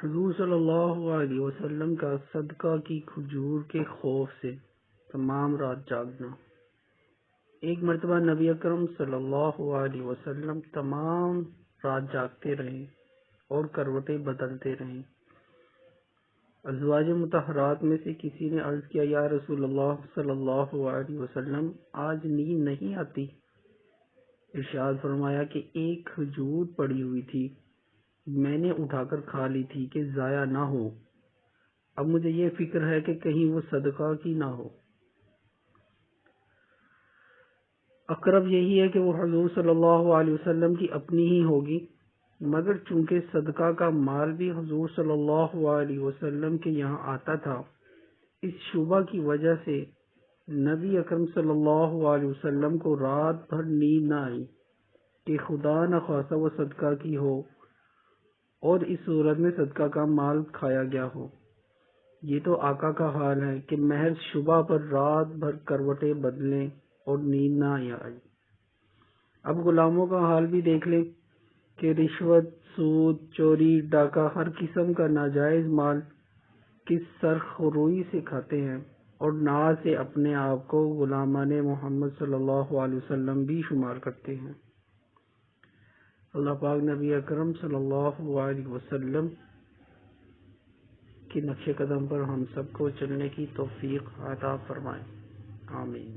حضور صلی اللہ علیہ وسلم کا صدقہ کی کھجور کے خوف سے تمام رات جاگنا۔ ایک مرتبہ نبی اکرم صلی اللہ علیہ وسلم تمام رات جاگتے رہے اور کروٹیں بدلتے رہے۔ ازواج مطہرات میں سے کسی نے عرض کیا، یا رسول اللہ صلی اللہ علیہ وسلم، آج نیند نہیں آتی؟ ارشاد فرمایا کہ ایک کھجور پڑی ہوئی تھی، میں نے اٹھا کر کھا لی تھی کہ ضائع نہ ہو، اب مجھے یہ فکر ہے کہ کہیں وہ صدقہ کی نہ ہو۔ اقرب یہی ہے کہ وہ حضور صلی اللہ علیہ وسلم کی اپنی ہی ہوگی، مگر چونکہ صدقہ کا مال بھی حضور صلی اللہ علیہ وسلم کے یہاں آتا تھا، اس شبہ کی وجہ سے نبی اکرم صلی اللہ علیہ وسلم کو رات بھر نیند نہ آئی کہ خدا نخواستہ وہ صدقہ کی ہو اور اس صورت میں صدقہ کا مال کھایا گیا ہو۔ یہ تو آقا کا حال ہے کہ محض شبہ پر رات بھر کروٹیں بدلیں اور نیند نہ آئی۔ اب غلاموں کا حال بھی دیکھ لیں کہ رشوت، سود، چوری، ڈاکہ، ہر قسم کا ناجائز مال کس سرخ روئی سے کھاتے ہیں اور ناز سے اپنے آپ کو غلامان محمد صلی اللہ علیہ وسلم بھی شمار کرتے ہیں۔ اللہ پاک نبی اکرم صلی اللہ علیہ وسلم کے نقش قدم پر ہم سب کو چلنے کی توفیق عطا فرمائے، آمین۔